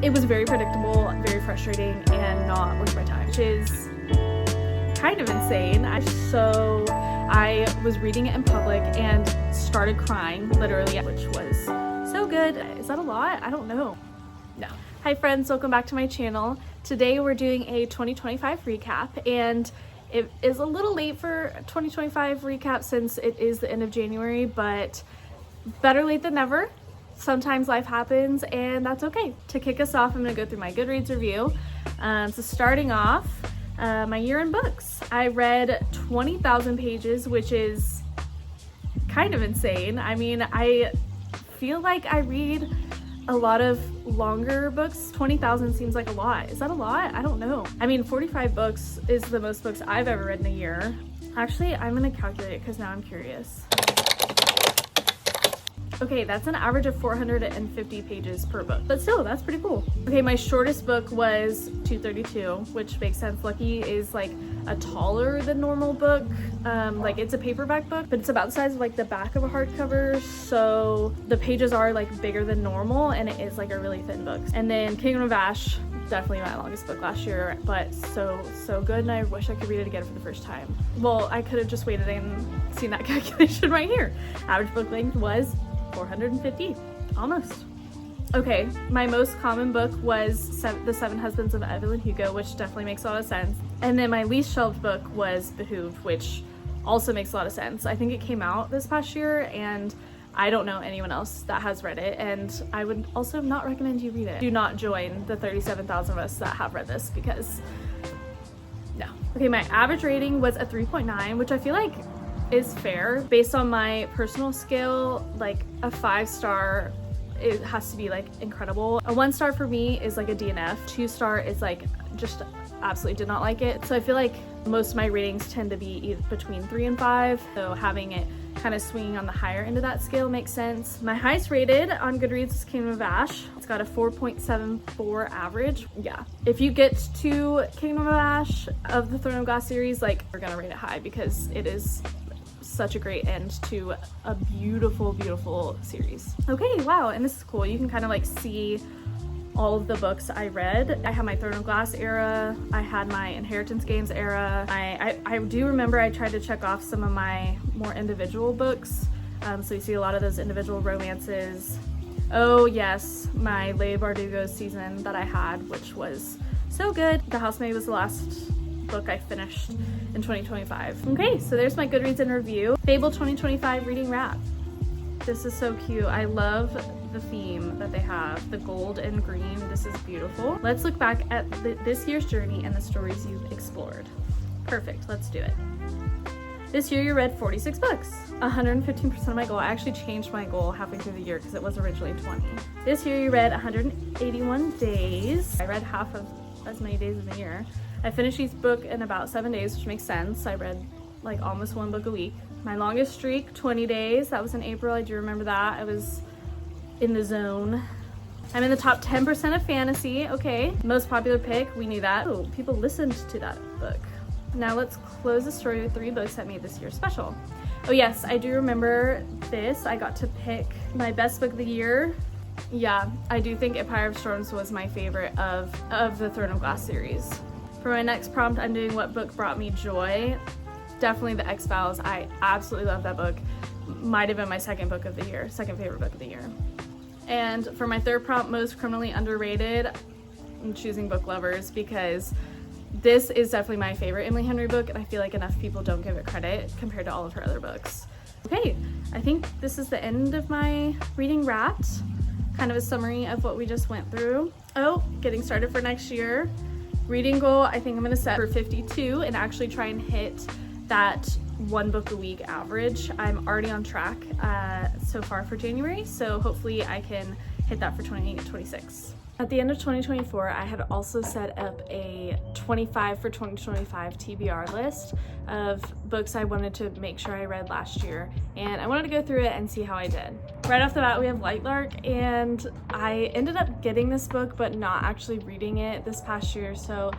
it was very predictable, very frustrating, and not worth my time, which is kind of insane. I was reading it in public and started crying, literally, which was so good. Is that a lot? I don't know. No. Hi friends, welcome back to my channel. Today we're doing a 2025 recap, and it is a little late for 2025 recap since it is the end of January, but better late than never. Sometimes life happens and that's okay. To kick us off, I'm gonna go through my Goodreads review. So starting off, my year in books. I read 20,000 pages, which is kind of insane. I mean, I feel like I read a lot of longer books. 20,000 seems like a lot. Is that a lot? I don't know. I mean, 45 books is the most books I've ever read in a year. Actually, I'm gonna calculate it because now I'm curious. Okay, that's an average of 450 pages per book, but still, that's pretty cool. Okay, my shortest book was 232, which makes sense. Lucky is like a taller than normal book. Like it's a paperback book, but it's about the size of like the back of a hardcover, so the pages are like bigger than normal, and it is like a really thin book. And then Kingdom of Ash, definitely my longest book last year, but so good, and I wish I could read it again for the first time. Well, I could have just waited and seen that calculation right here. Average book length was 450, almost. Okay, my most common book was The Seven Husbands of Evelyn Hugo, which definitely makes a lot of sense. And then my least shelved book was Behooved, which also makes a lot of sense. I think it came out this past year, and I don't know anyone else that has read it, and I would also not recommend you read it. Do not join the 37,000 of us that have read this, because no. Okay, my average rating was a 3.9, which I feel like is fair. Based on my personal scale, like a 5-star, it has to be like incredible. A 1-star for me is like a DNF. 2-star is like just absolutely did not like it. So I feel like most of my ratings tend to be between 3 and 5. So having it kind of swinging on the higher end of that scale makes sense. My highest rated on Goodreads is Kingdom of Ash. It's got a 4.74 average. Yeah. If you get to Kingdom of Ash of the Throne of Glass series, like we're gonna rate it high because it is such a great end to a beautiful series. Okay, wow, and this is cool. You can kind of like see all of the books I read. I had my Throne of Glass era, I had my Inheritance Games era. I do remember I tried to check off some of my more individual books. So you see a lot of those individual romances. Oh yes, my Leigh Bardugo season that I had, which was so good. The Housemaid was the last book I finished in 2025. Okay, so there's my Goodreads in review. Fable 2025 reading wrap. This is so cute. I love the theme that they have, the gold and green. This is beautiful. Let's look back at this year's journey and the stories you've explored. Perfect, let's do it. This year you read 46 books, 115% of my goal. I actually changed my goal halfway through the year because it was originally 20. This year you read 181 days. I read half of as many days in the year. I finished each book in about 7 days, which makes sense. I read like almost 1 book a week. My longest streak, 20 days. That was in April. I do remember that. I was in the zone. I'm in the top 10% of fantasy. Okay. Most popular pick. We knew that. Oh, people listened to that book. Now let's close the story with 3 books that made this year special. Oh yes, I do remember this. I got to pick my best book of the year. Yeah, I do think Empire of Storms was my favorite of the Throne of Glass series. For my next prompt, I'm doing what book brought me joy. Definitely The X-Files. I absolutely love that book. Might have been my second favorite book of the year. And for my third prompt, most criminally underrated, I'm choosing Book Lovers because this is definitely my favorite Emily Henry book, and I feel like enough people don't give it credit compared to all of her other books. Okay, I think this is the end of my reading wrapped. Kind of a summary of what we just went through. Oh, getting started for next year. Reading goal, I think I'm gonna set for 52 and actually try and hit that 1 book a week average. I'm already on track so far for January, so hopefully I can hit that for 2026. At the end of 2024, I had also set up a 25 for 2025 TBR list of books I wanted to make sure I read last year, and I wanted to go through it and see how I did. Right off the bat, we have Lightlark, and I ended up getting this book but not actually reading it this past year, so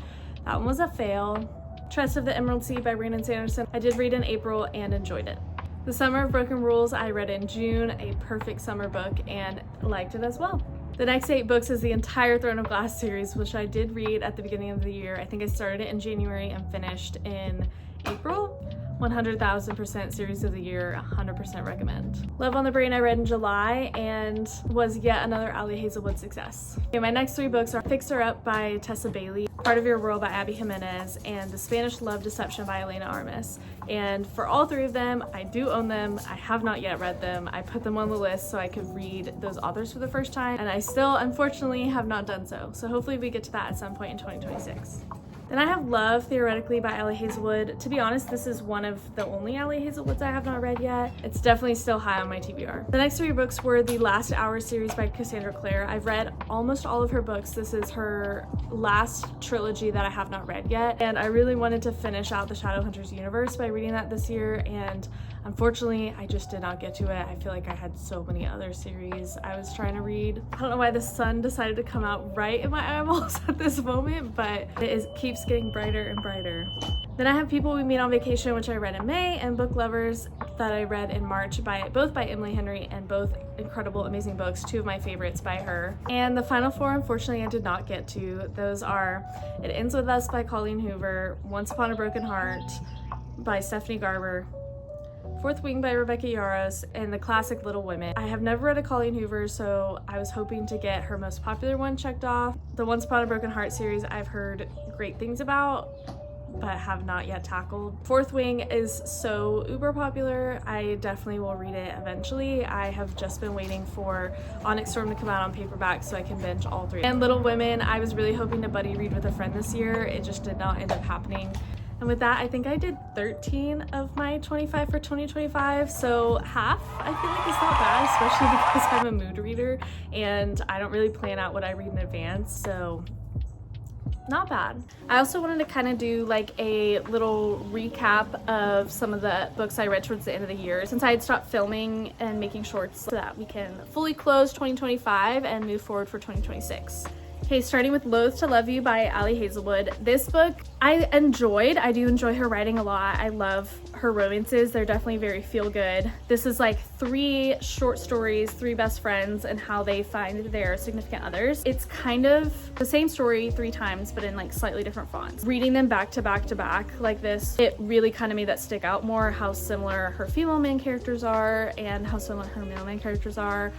that one was a fail. Trust of the Emerald Sea by Brandon Sanderson. I did read in April and enjoyed it. The Summer of Broken Rules I read in June, a perfect summer book, and liked it as well. The next 8 books is the entire Throne of Glass series, which I did read at the beginning of the year. I think I started it in January and finished in April. 100,000% series of the year, 100% recommend. Love on the Brain I read in July and was yet another Ali Hazelwood success. Okay, my next 3 books are Fixer Up by Tessa Bailey, Part of Your World by Abby Jimenez, and The Spanish Love Deception by Elena Armas. And for all 3 of them, I do own them. I have not yet read them. I put them on the list so I could read those authors for the first time, and I still, unfortunately, have not done so. So hopefully we get to that at some point in 2026. Then I have Love, Theoretically by Ali Hazelwood. To be honest, this is one of the only Ali Hazelwoods I have not read yet. It's definitely still high on my TBR. The next 3 books were the Last Hour series by Cassandra Clare. I've read almost all of her books. This is her last trilogy that I have not read yet. And I really wanted to finish out the Shadowhunters universe by reading that this year. And unfortunately, I just did not get to it. I feel like I had so many other series I was trying to read. I don't know why the sun decided to come out right in my eyeballs at this moment, but it keeps getting brighter and brighter. Then I have People We Meet on Vacation, which I read in May, and Book Lovers that I read in March, both by Emily Henry, and both incredible, amazing books, 2 of my favorites by her. And the final 4, unfortunately, I did not get to. Those are It Ends With Us by Colleen Hoover, Once Upon a Broken Heart by Stephanie Garber, Fourth Wing by Rebecca Yarros, and the classic Little Women. I have never read a Colleen Hoover, so I was hoping to get her most popular one checked off. The Once Upon a Broken Heart series I've heard great things about, but have not yet tackled. Fourth Wing is so uber popular. I definitely will read it eventually. I have just been waiting for Onyx Storm to come out on paperback so I can binge all 3. And Little Women, I was really hoping to buddy read with a friend this year. It just did not end up happening. And with that, I think I did 13 of my 25 for 2025, so half I feel like is not bad, especially because I'm a mood reader and I don't really plan out what I read in advance, so not bad. I also wanted to kind of do like a little recap of some of the books I read towards the end of the year, since I had stopped filming and making shorts so that we can fully close 2025 and move forward for 2026. Okay, starting with Loathe to Love You by Ali Hazelwood. This book I enjoyed. I do enjoy her writing a lot. I love her romances. They're definitely very feel good. This is like 3 short stories, 3 best friends, and how they find their significant others. It's kind of the same story 3 times, but in like slightly different fonts. Reading them back to back to back like this, it really kind of made that stick out more, how similar her female main characters are and how similar her male main characters are.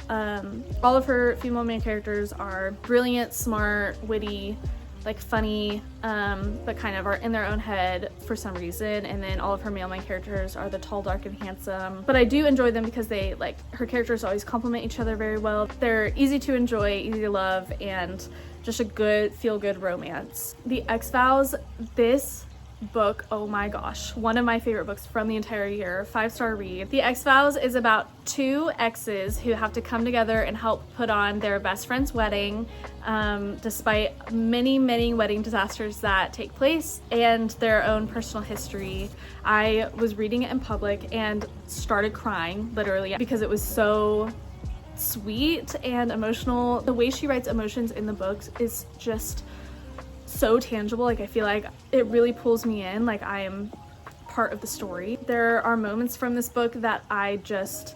All of her female main characters are brilliant, smart, witty, like funny, but kind of are in their own head for some reason. And then all of her male main characters are the tall, dark, and handsome. But I do enjoy them because they, like, her characters always complement each other very well. They're easy to enjoy, easy to love, and just a good, feel-good romance. The X-Files, this book, oh my gosh, one of my favorite books from the entire year, 5-star read. The X-Files is about 2 exes who have to come together and help put on their best friend's wedding, despite many wedding disasters that take place and their own personal history. I was reading it in public and started crying, literally, because it was so sweet and emotional. The way she writes emotions in the books is just so tangible. Like, I feel like it really pulls me in, like I am part of the story. There are moments from this book that I just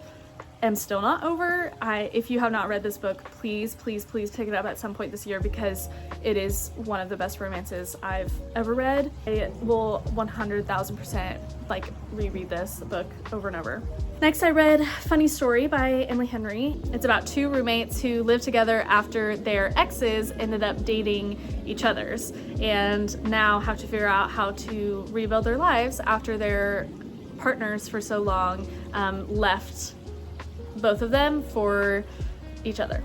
am still not over. If you have not read this book, please pick it up at some point this year, because it is one of the best romances I've ever read. I will 100,000% like reread this book over and over. Next, I read Funny Story by Emily Henry. It's about 2 roommates who live together after their exes ended up dating each other's, and now have to figure out how to rebuild their lives after their partners for so long left both of them for each other.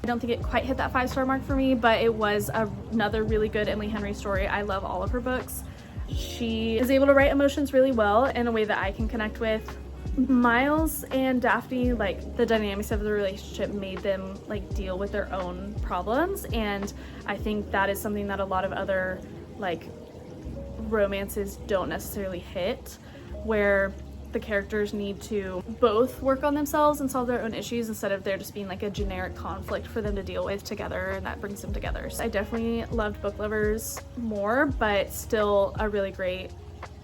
I don't think it quite hit that 5-star mark for me, but it was another really good Emily Henry story. I love all of her books. She is able to write emotions really well in a way that I can connect with. Miles and Daphne, like, the dynamics of the relationship made them like deal with their own problems, and I think that is something that a lot of other like romances don't necessarily hit, where the characters need to both work on themselves and solve their own issues instead of there just being like a generic conflict for them to deal with together, and that brings them together. So I definitely loved Book Lovers more, but still a really great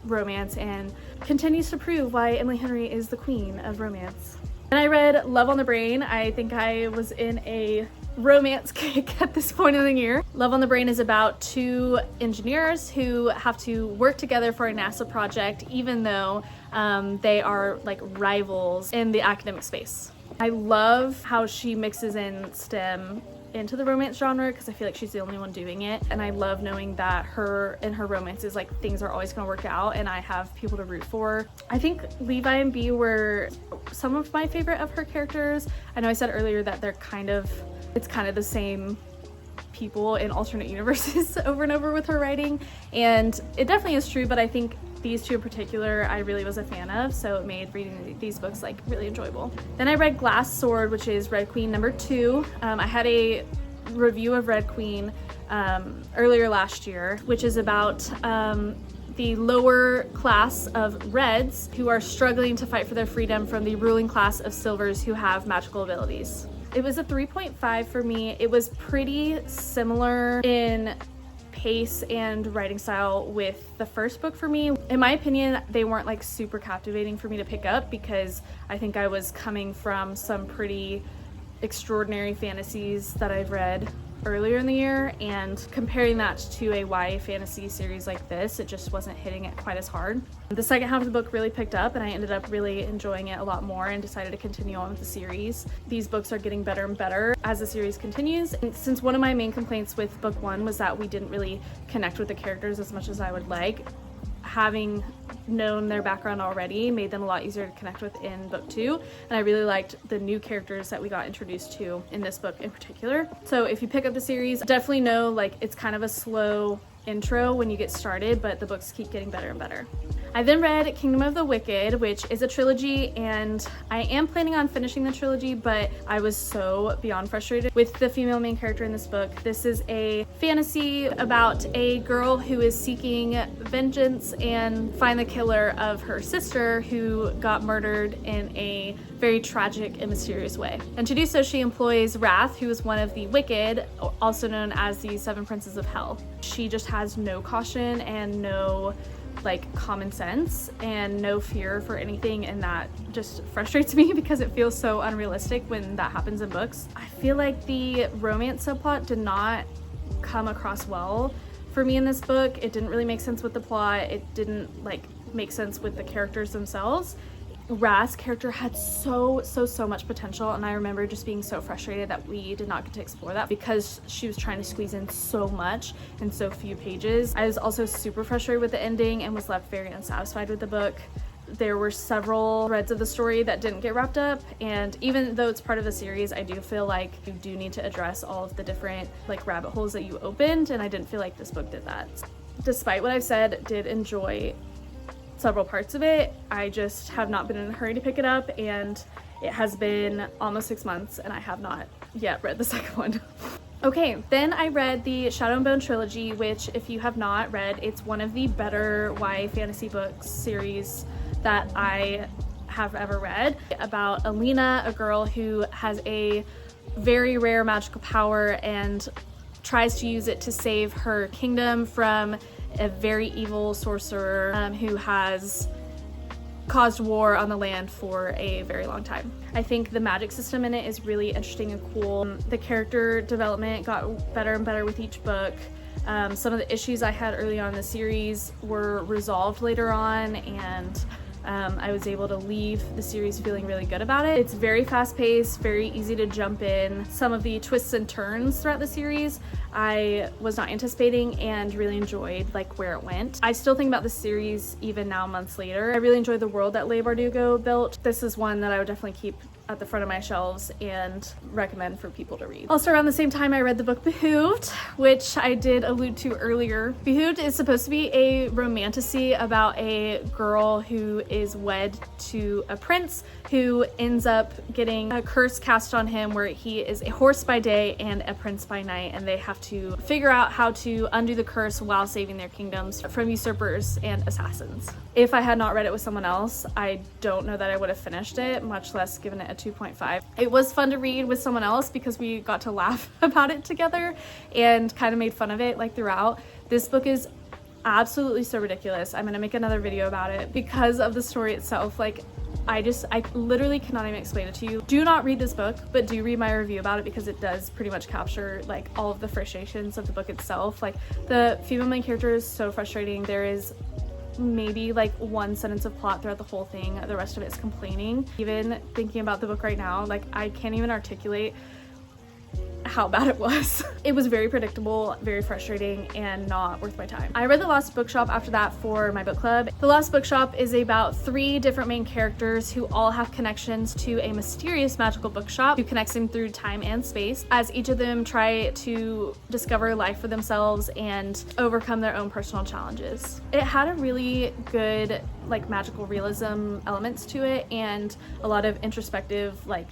romance, and continues to prove why Emily Henry is the queen of romance. And I read Love on the Brain. I think I was in a romance kick at this point in the year. Love on the Brain is about two engineers who have to work together for a NASA project, even though they are like rivals in the academic space. I love how she mixes in STEM into the romance genre because I feel like she's the only one doing it, and I love knowing that her romances, like, things are always going to work out and I have people to root for. I think Levi and Bee were some of my favorite of her characters. I know I said earlier that it's kind of the same people in alternate universes over and over with her writing, and it definitely is true, but I think these two in particular I really was a fan of, so it made reading these books like really enjoyable. Then I read Glass Sword, which is Red Queen number 2. I had a review of Red Queen earlier last year, which is about the lower class of Reds who are struggling to fight for their freedom from the ruling class of Silvers who have magical abilities. It was a 3.5 for me. It was pretty similar in pace and writing style with the first book for me. In my opinion, they weren't like super captivating for me to pick up because I think I was coming from some pretty extraordinary fantasies that I've read earlier in the year, and comparing that to a YA fantasy series like this, it just wasn't hitting it quite as hard. The second half of the book really picked up and I ended up really enjoying it a lot more and decided to continue on with the series. These books are getting better and better as the series continues, and since one of my main complaints with book 1 was that we didn't really connect with the characters as much as I would like, having known their background already made them a lot easier to connect with in book 2, and I really liked the new characters that we got introduced to in this book in particular. So if you pick up the series, definitely know like it's kind of a slow intro when you get started, but the books keep getting better and better. I then read Kingdom of the Wicked, which is a trilogy, and I am planning on finishing the trilogy, but I was so beyond frustrated with the female main character in this book. This is a fantasy about a girl who is seeking vengeance and find the killer of her sister who got murdered in a very tragic and mysterious way. And to do so, she employs Wrath, who is one of the Wicked, also known as the Seven Princes of Hell. She just has no caution and no like common sense and no fear for anything, and that just frustrates me because it feels so unrealistic when that happens in books. I feel like the romance subplot did not come across well for me in this book. It didn't really make sense with the plot. It didn't like make sense with the characters themselves. Wrath's character had so much potential, and I remember just being so frustrated that we did not get to explore that because she was trying to squeeze in so much in so few pages. I was also super frustrated with the ending and was left very unsatisfied with the book. There were several threads of the story that didn't get wrapped up, and even though it's part of the series, I do feel like you do need to address all of the different like rabbit holes that you opened, and I didn't feel like this book did that. Despite what I've said, did enjoy several parts of it. I just have not been in a hurry to pick it up, and it has been almost 6 months and I have not yet read the second one. Okay, then I read the Shadow and Bone trilogy, which if you have not read, it's one of the better YA fantasy books series that I have ever read, about Alina, a girl who has a very rare magical power and tries to use it to save her kingdom from a very evil sorcerer who has caused war on the land for a very long time. I think the magic system in it is really interesting and cool. The character development got better and better with each book. Some of the issues I had early on in the series were resolved later on, and I was able to leave the series feeling really good about it. It's very fast-paced, very easy to jump in. Some of the twists and turns throughout the series I was not anticipating and really enjoyed like where it went. I still think about the series even now months later. I really enjoyed the world that Leigh Bardugo built. This is one that I would definitely keep at the front of my shelves and recommend for people to read. Also around the same time I read the book Behooved, which I did allude to earlier. Behooved is supposed to be a romantasy about a girl who is wed to a prince who ends up getting a curse cast on him where he is a horse by day and a prince by night, and they have to figure out how to undo the curse while saving their kingdoms from usurpers and assassins. If I had not read it with someone else, I don't know that I would have finished it, much less given it a 2.5. It was fun to read with someone else because we got to laugh about it together and kind of made fun of it like throughout. This book is absolutely so ridiculous. I'm gonna make another video about it because of the story itself. Like, I literally cannot even explain it to you. Do not read this book, but do read my review about it, because it does pretty much capture like all of the frustrations of the book itself. Like, the female main character is so frustrating. There is maybe like one sentence of plot throughout the whole thing. The rest of it is complaining. Even thinking about the book right now, like, I can't even articulate how bad it was. It was very predictable, very frustrating, and not worth my time. I read The Lost Bookshop after that for my book club. The Lost Bookshop is about 3 different main characters who all have connections to a mysterious magical bookshop who connects them through time and space, as each of them try to discover life for themselves and overcome their own personal challenges. It had a really good like magical realism elements to it, and a lot of introspective like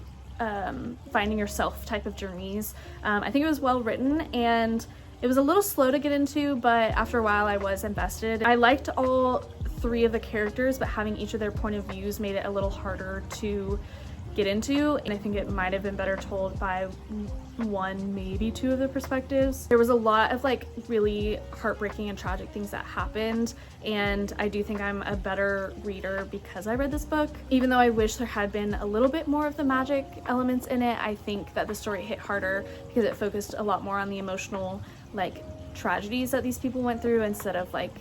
finding yourself type of journeys. I think it was well written, and it was a little slow to get into, but after a while I was invested. I liked all 3 of the characters, but having each of their point of views made it a little harder to get into, and I think it might have been better told by 1, maybe 2 of the perspectives. There was a lot of like really heartbreaking and tragic things that happened, and I do think I'm a better reader because I read this book. Even though I wish there had been a little bit more of the magic elements in it, I think that the story hit harder because it focused a lot more on the emotional like tragedies that these people went through, instead of like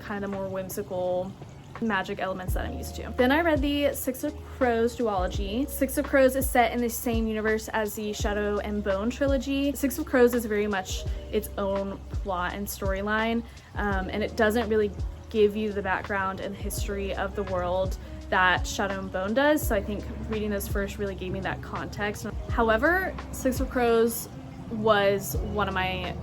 kind of more whimsical magic elements that I'm used to. Then I read the Six of Crows duology. Six of Crows is set in the same universe as the Shadow and Bone trilogy. Six of Crows is very much its own plot and storyline, and it doesn't really give you the background and history of the world that Shadow and Bone does, so I think reading those first really gave me that context. However, Six of Crows was one of my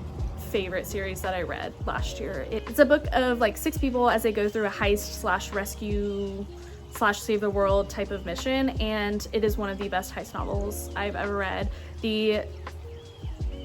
favorite series that I read last year. It's a book of like 6 people as they go through a heist / rescue / save the world type of mission, and it is one of the best heist novels I've ever read. The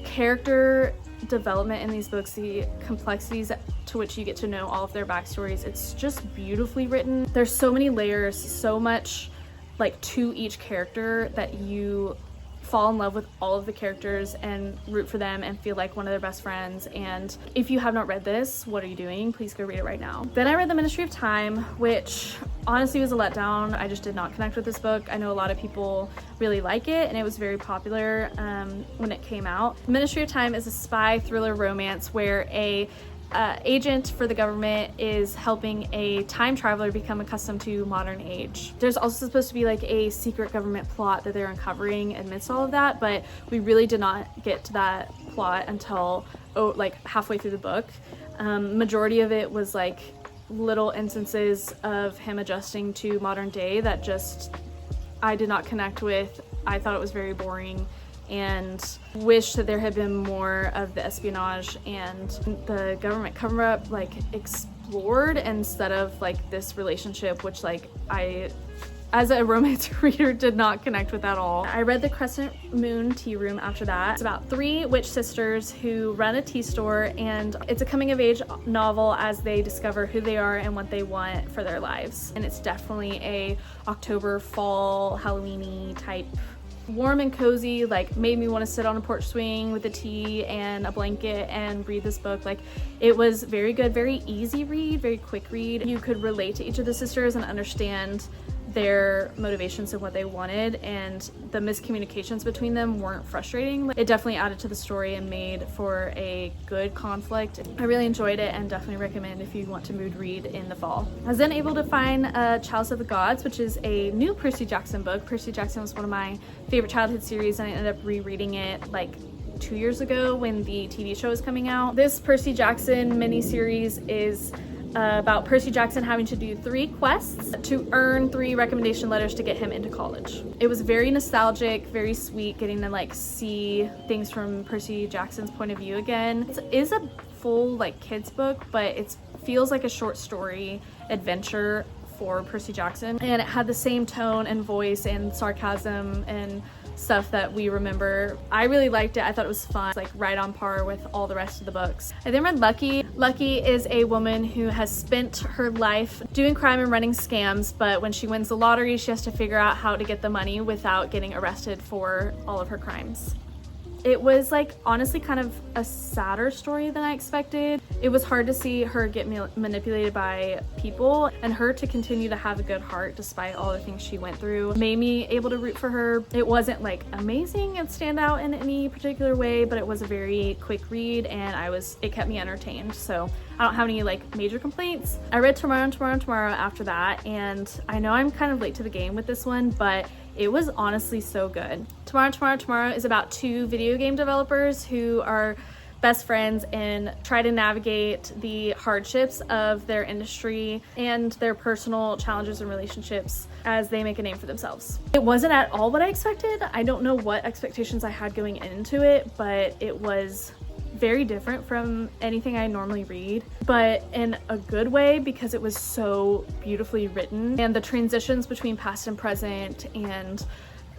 character development in these books, the complexities to which you get to know all of their backstories, it's just beautifully written. There's so many layers, so much like to each character, that you fall in love with all of the characters and root for them and feel like one of their best friends. And if you have not read this, what are you doing? Please go read it right now. Then I read The Ministry of Time, which honestly was a letdown. I just did not connect with this book. I know a lot of people really like it, and it was very popular when it came out. The Ministry of Time is a spy thriller romance where a agent for the government is helping a time traveler become accustomed to modern age. There's also supposed to be like a secret government plot that they're uncovering amidst all of that, but we really did not get to that plot until like halfway through the book. Majority of it was like little instances of him adjusting to modern day that just I did not connect with. I thought it was very boring, and wish that there had been more of the espionage and the government cover-up like explored, instead of like this relationship, which like I, as a romance reader, did not connect with at all. I read The Crescent Moon Tea Room after that. It's about 3 witch sisters who run a tea store, and it's a coming-of-age novel as they discover who they are and what they want for their lives. And it's definitely a October, fall, Halloween-y type, warm and cozy, like made me want to sit on a porch swing with a tea and a blanket and read this book. Like, it was very good, very easy read, very quick read. You could relate to each of the sisters and understand their motivations and what they wanted, and the miscommunications between them weren't frustrating. It definitely added to the story and made for a good conflict. I really enjoyed it and definitely recommend if you want to mood read in the fall. I was then able to find Chalice of the Gods, which is a new Percy Jackson book. Percy Jackson was one of my favorite childhood series, and I ended up rereading it like 2 years ago when the TV show was coming out. This Percy Jackson miniseries is about Percy Jackson having to do 3 quests to earn 3 recommendation letters to get him into college. It was very nostalgic, very sweet, getting to like see things from Percy Jackson's point of view again. It is a full like kids book, but it feels like a short story adventure for Percy Jackson, and it had the same tone and voice and sarcasm and stuff that we remember. I really liked it. I thought it was fun, like right on par with all the rest of the books. I then read Lucky. Lucky is a woman who has spent her life doing crime and running scams, but when she wins the lottery, she has to figure out how to get the money without getting arrested for all of her crimes. It was like honestly kind of a sadder story than I expected. It was hard to see her get manipulated by people and her to continue to have a good heart despite all the things she went through. Made me able to root for her. It wasn't like amazing and stand out in any particular way, but it was a very quick read and it kept me entertained. So I don't have any like major complaints. I read Tomorrow and Tomorrow and Tomorrow after that, and I know I'm kind of late to the game with this one, but it was honestly so good. Tomorrow and Tomorrow and Tomorrow is about two video game developers who are best friends and try to navigate the hardships of their industry and their personal challenges and relationships as they make a name for themselves. It wasn't at all what I expected. I don't know what expectations I had going into it, but it was very different from anything I normally read, but in a good way because it was so beautifully written, and the transitions between past and present and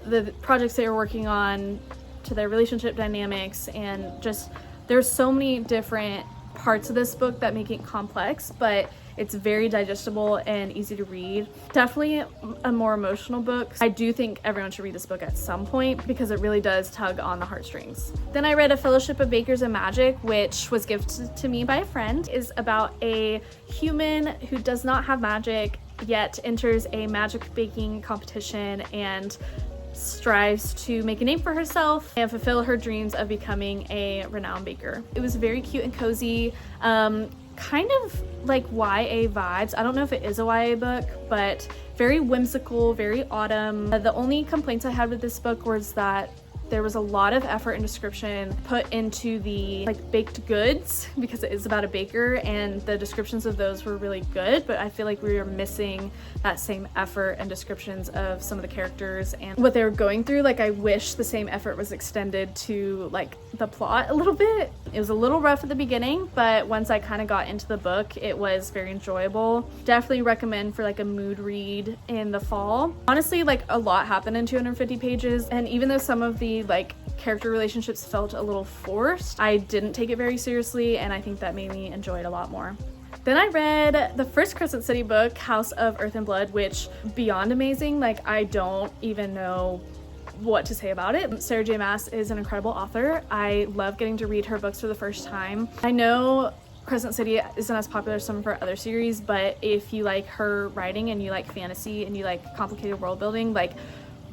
the projects they were working on to their relationship dynamics, and just there's so many different parts of this book that make it complex, but it's very digestible and easy to read. Definitely a more emotional book. I do think everyone should read this book at some point because it really does tug on the heartstrings. Then I read A Fellowship of Bakers and Magic, which was gifted to me by a friend. It is about a human who does not have magic yet enters a magic baking competition and strives to make a name for herself and fulfill her dreams of becoming a renowned baker. It was very cute and cozy, kind of like YA vibes. I don't know if it is a YA book, but very whimsical, very autumn. The only complaints I had with this book was that there was a lot of effort and description put into the like baked goods because it is about a baker, and the descriptions of those were really good, but I feel like we were missing that same effort and descriptions of some of the characters and what they were going through. Like I wish the same effort was extended to like the plot a little bit. It was a little rough at the beginning, but once I kind of got into the book, it was very enjoyable. Definitely recommend for like a mood read in the fall. Honestly, like a lot happened in 250 pages, and even though some of the like character relationships felt a little forced, I didn't take it very seriously, and I think that made me enjoy it a lot more. Then I read the first Crescent City book, House of Earth and Blood, which beyond amazing. Like I don't even know what to say about it. Sarah J Maas is an incredible author. I love getting to read her books for the first time. I know Crescent City isn't as popular as some of her other series, but if you like her writing and you like fantasy and you like complicated world building, like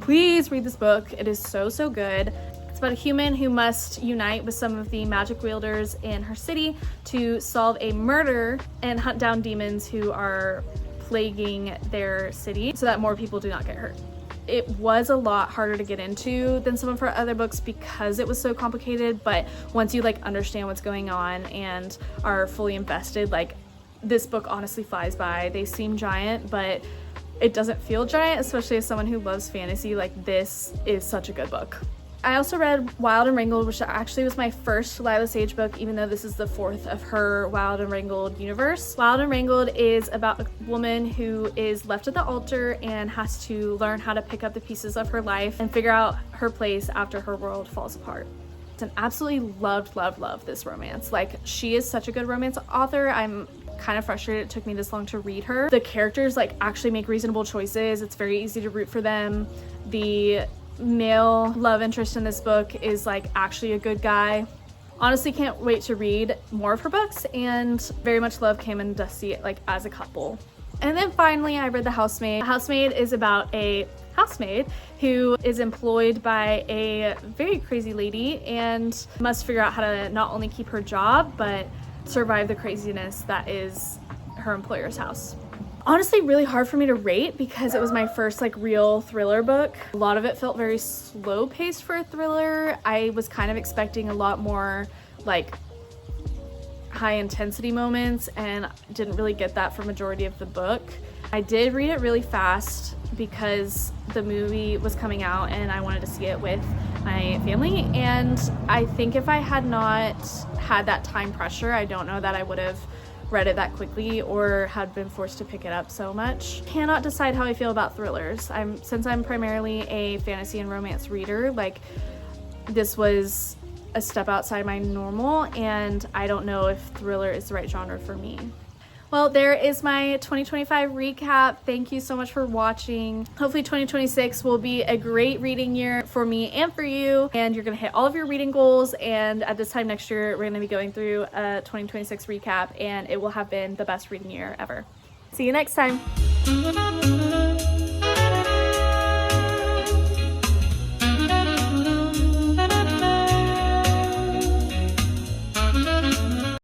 please read this book. It is so good. It's about a human who must unite with some of the magic wielders in her city to solve a murder and hunt down demons who are plaguing their city so that more people do not get hurt. It was a lot harder to get into than some of her other books because it was so complicated, but once you like understand what's going on and are fully invested, like this book honestly flies by. They seem giant, but it doesn't feel giant, especially as someone who loves fantasy. Like this is such a good book. I also read Wild and Wrangled, which actually was my first Lila Sage book, even though this is the fourth of her Wild and Wrangled universe. Wild and Wrangled is about a woman who is left at the altar and has to learn how to pick up the pieces of her life and figure out her place after her world falls apart. And absolutely loved this romance. Like she is such a good romance author. I'm kind of frustrated it took me this long to read her. The characters like actually make reasonable choices. It's very easy to root for them. The male love interest in this book is like actually a good guy. Honestly can't wait to read more of her books, and very much love Cam and Dusty like as a couple. And then finally I read The Housemaid. The Housemaid is about a housemaid who is employed by a very crazy lady and must figure out how to not only keep her job but survive the craziness that is her employer's house. Honestly, really hard for me to rate because it was my first like real thriller book. A lot of it felt very slow paced for a thriller. I was kind of expecting a lot more like high intensity moments and didn't really get that for majority of the book. I did read it really fast because the movie was coming out and I wanted to see it with my family, and I think if I had not had that time pressure, I don't know that I would have read it that quickly or had been forced to pick it up so much. Cannot decide how I feel about thrillers. Since I'm primarily a fantasy and romance reader, like this was a step outside my normal, and I don't know if thriller is the right genre for me. Well, there is my 2025 recap. Thank you so much for watching. Hopefully 2026 will be a great reading year for me and for you, and you're gonna hit all of your reading goals. And at this time next year, we're gonna be going through a 2026 recap, and it will have been the best reading year ever. See you next time.